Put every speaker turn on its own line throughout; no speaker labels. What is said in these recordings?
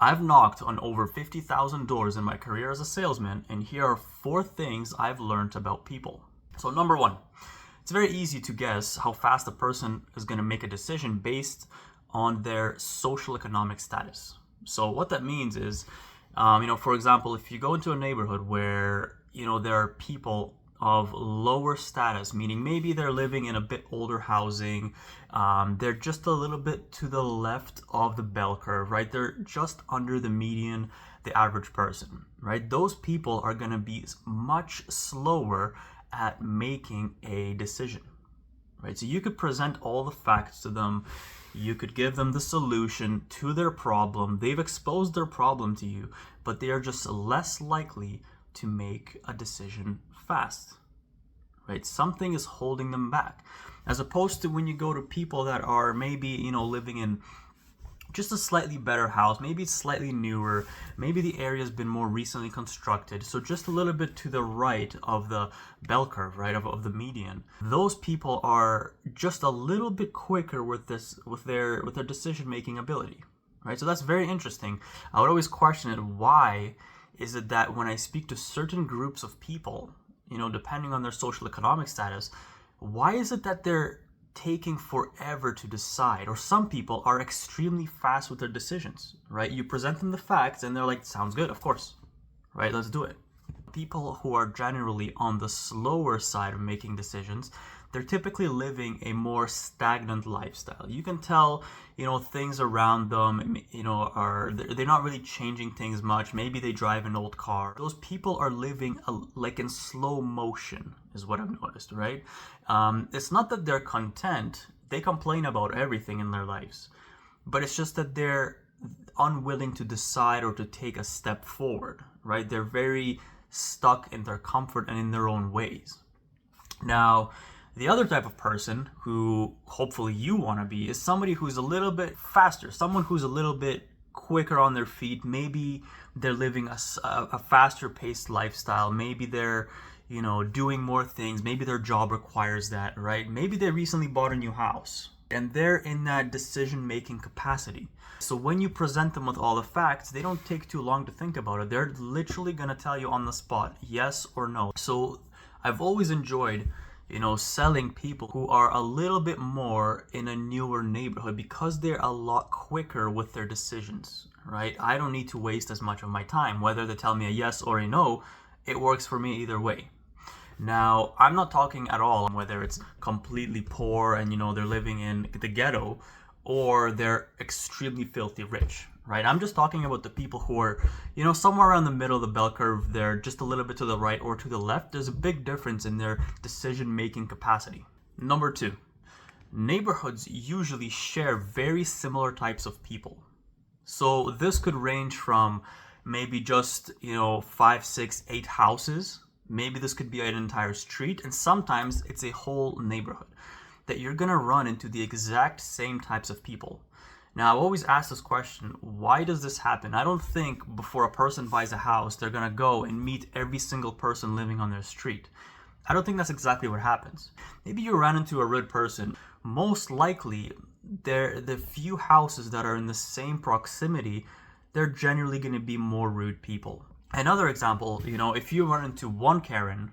I've knocked on over 50,000 doors in my career as a salesman, and here are 4 things I've learned about people. So, number one, it's very easy to guess how fast a person is going to make a decision based on their social economic status. So, what that means is, for example, if you go into a neighborhood where, there are people of lower status, meaning maybe they're living in a bit older housing, they're just a little bit to the left of the bell curve, right? They're just under the median, the average person, right? Those people are going to be much slower at making a decision, right? So you could present all the facts to them, you could give them the solution to their problem, they've exposed their problem to you, but they are just less likely to make a decision fast, right? Something is holding them back, as opposed to when you go to people that are maybe, living in just a slightly better house, maybe it's slightly newer, maybe the area's been more recently constructed, so just a little bit to the right of the bell curve, right, of the median. Those people are just a little bit quicker with their decision making ability, right? So that's very interesting. I would always question it. Why is it that when I speak to certain groups of people, depending on their social economic status, why is it that they're taking forever to decide? Or some people are extremely fast with their decisions, right? You present them the facts and they're like, sounds good, of course, right? Let's do it. People who are generally on the slower side of making decisions, they're typically living a more stagnant lifestyle. You can tell, things around them, they're not really changing things much. Maybe they drive an old car. Those people are living like in slow motion, is what I've noticed, right? It's not that they're content. They complain about everything in their lives, but it's just that they're unwilling to decide or to take a step forward, right? They're very stuck in their comfort and in their own ways. Now, the other type of person who hopefully you want to be is somebody who's a little bit faster, someone who's a little bit quicker on their feet. Maybe they're living a faster paced lifestyle. Maybe they're, doing more things. Maybe their job requires that, right? Maybe they recently bought a new house and they're in that decision making capacity. So when you present them with all the facts, they don't take too long to think about it. They're literally going to tell you on the spot, yes or no. So I've always enjoyed selling people who are a little bit more in a newer neighborhood because they're a lot quicker with their decisions, right? I don't need to waste as much of my time. Whether they tell me a yes or a no, it works for me either way. Now, I'm not talking at all whether it's completely poor and, they're living in the ghetto or they're extremely filthy rich, right? I'm just talking about the people who are, somewhere around the middle of the bell curve. They're just a little bit to the right or to the left. There's a big difference in their decision-making capacity. Number 2, neighborhoods usually share very similar types of people. So this could range from maybe just, 5, 6, 8 houses. Maybe this could be an entire street, and sometimes it's a whole neighborhood that you're going to run into the exact same types of people. Now, I've always asked this question, why does this happen? I don't think before a person buys a house, they're going to go and meet every single person living on their street. I don't think that's exactly what happens. Maybe you ran into a rude person. Most likely, the few houses that are in the same proximity, they're generally going to be more rude people. Another example, if you run into one Karen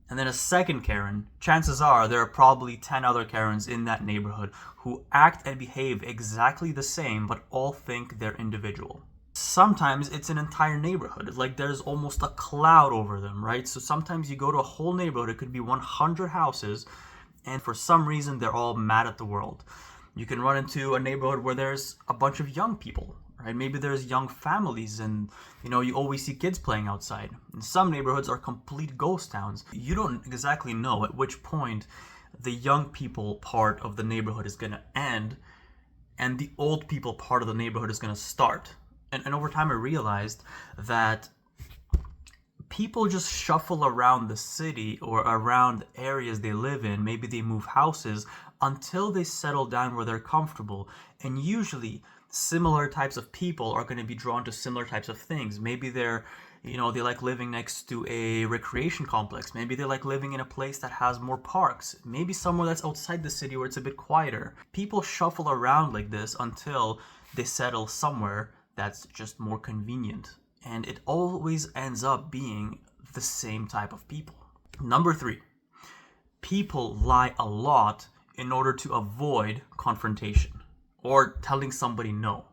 and then a second Karen, chances are there are probably 10 other Karens in that neighborhood who act and behave exactly the same, but all think they're individual. Sometimes it's an entire neighborhood. Like there's almost a cloud over them, right? So sometimes you go to a whole neighborhood, it could be 100 houses, and for some reason they're all mad at the world. You can run into a neighborhood where there's a bunch of young people, right? Maybe there's young families and, you always see kids playing outside. And some neighborhoods are complete ghost towns. You don't exactly know at which point the young people part of the neighborhood is going to end and the old people part of the neighborhood is going to start. And over time I realized that people just shuffle around the city or around areas they live in. Maybe they move houses until they settle down where they're comfortable. And usually similar types of people are going to be drawn to similar types of things. Maybe they're, they like living next to a recreation complex. Maybe they like living in a place that has more parks. Maybe somewhere that's outside the city where it's a bit quieter. People shuffle around like this until they settle somewhere that's just more convenient. And it always ends up being the same type of people. Number 3, people lie a lot in order to avoid confrontation or telling somebody no.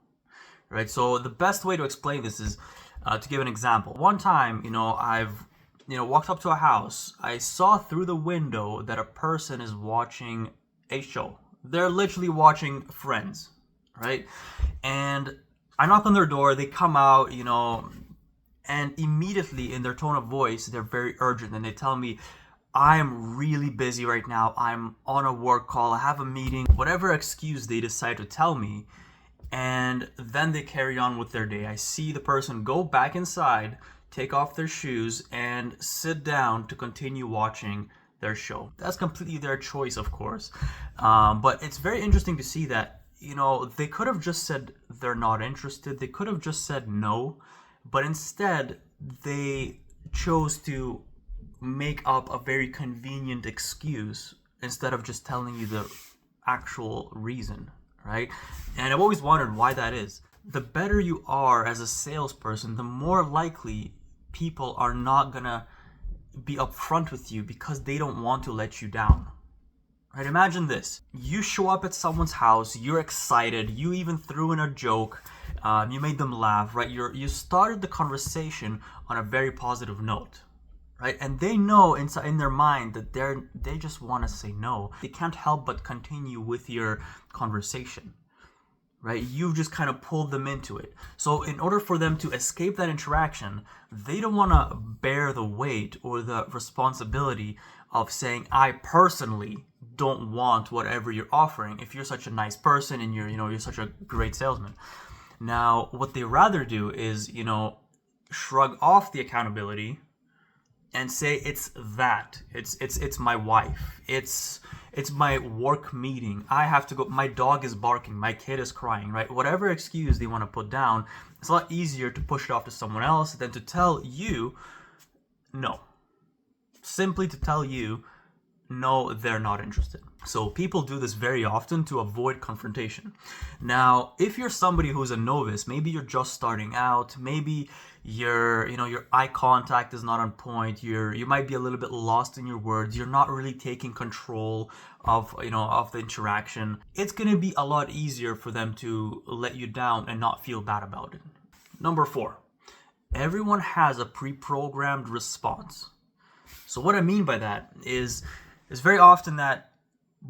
Right? So the best way to explain this is to give an example. One time, I've walked up to a house. I saw through the window that a person is watching a show. They're literally watching Friends, right? And I knock on their door. They come out, and immediately in their tone of voice, they're very urgent, and they tell me, I'm really busy right now. I'm on a work call. I have a meeting. Whatever excuse they decide to tell me, and then they carry on with their day. I see the person go back inside, take off their shoes, and sit down to continue watching their show. That's completely their choice, of course. But it's very interesting to see that, they could have just said they're not interested. They could have just said no. But instead, they chose to make up a very convenient excuse instead of just telling you the actual reason, right? And I've always wondered why that is. The better you are as a salesperson, the more likely people are not gonna be upfront with you because they don't want to let you down. Right? Imagine this. You show up at someone's house, you're excited, you even threw in a joke, you made them laugh, right? You started the conversation on a very positive note, right? And they know in their mind that they just want to say no. They can't help but continue with your conversation, right? You just kind of pulled them into it. So in order for them to escape that interaction, they don't want to bear the weight or the responsibility of saying, I personally don't want whatever you're offering if you're such a nice person and you're such a great salesman. Now, what they rather do is, shrug off the accountability and say it's my wife. It's my work meeting. I have to go. My dog is barking. My kid is crying, right? Whatever excuse they want to put down, it's a lot easier to push it off to someone else than to tell you no. Simply to tell you no, they're not interested. So people do this very often to avoid confrontation. Now, if you're somebody who's a novice, maybe you're just starting out, maybe your eye contact is not on point, you might be a little bit lost in your words, you're not really taking control of the interaction, it's going to be a lot easier for them to let you down and not feel bad about it. Number 4, everyone has a pre-programmed response. So what I mean by that is very often that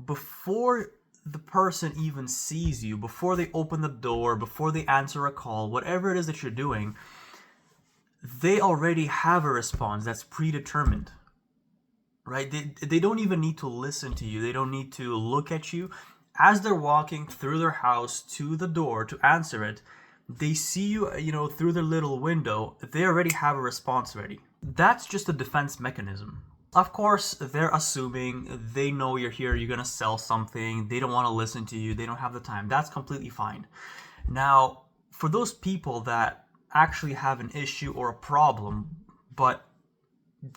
before the person even sees you, before they open the door, before they answer a call, whatever it is that you're doing, they already have a response that's predetermined, right? They don't even need to listen to you. They don't need to look at you. As they're walking through their house to the door to answer it, they see you, through their little window. They already have a response ready. That's just a defense mechanism. Of course, they're assuming they know you're here, you're going to sell something, they don't want to listen to you, they don't have the time. That's completely fine. Now, for those people that actually have an issue or a problem, but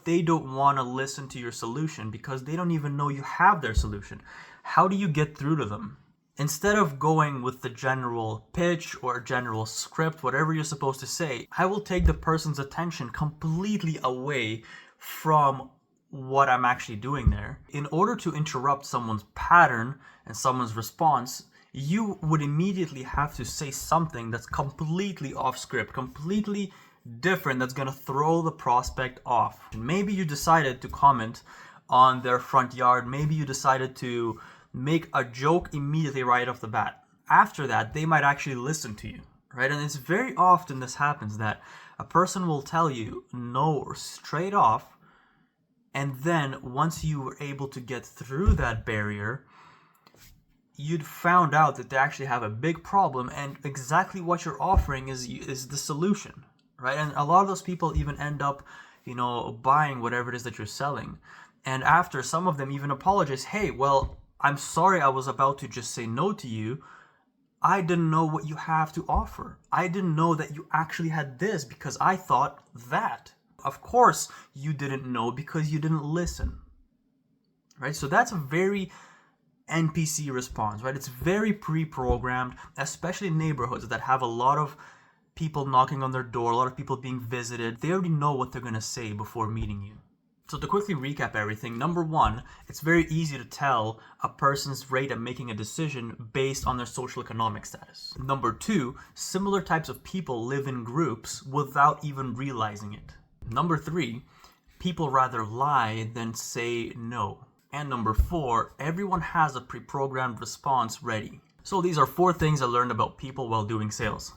they don't want to listen to your solution because they don't even know you have their solution, how do you get through to them? Instead of going with the general pitch or general script, whatever you're supposed to say, I will take the person's attention completely away from what I'm actually doing there. In order to interrupt someone's pattern and someone's response, you would immediately have to say something that's completely off script, completely different, that's going to throw the prospect off. Maybe you decided to comment on their front yard. Maybe you decided to make a joke immediately right off the bat. After that, they might actually listen to you, right? And it's very often this happens that a person will tell you no straight off, and then once you were able to get through that barrier, you'd found out that they actually have a big problem, and exactly what you're offering is the solution, right? And a lot of those people even end up, buying whatever it is that you're selling. And after, some of them even apologize. Hey, well, I'm sorry I was about to just say no to you. I didn't know what you have to offer. I didn't know that you actually had this because I thought that. Of course, you didn't know because you didn't listen, right? So that's a very NPC response, right? It's very pre-programmed, especially in neighborhoods that have a lot of people knocking on their door, a lot of people being visited. They already know what they're going to say before meeting you. So to quickly recap everything, number one, it's very easy to tell a person's rate at making a decision based on their social economic status. Number two, similar types of people live in groups without even realizing it. Number three, people rather lie than say no. And number four, everyone has a pre-programmed response ready. So these are 4 things I learned about people while doing sales.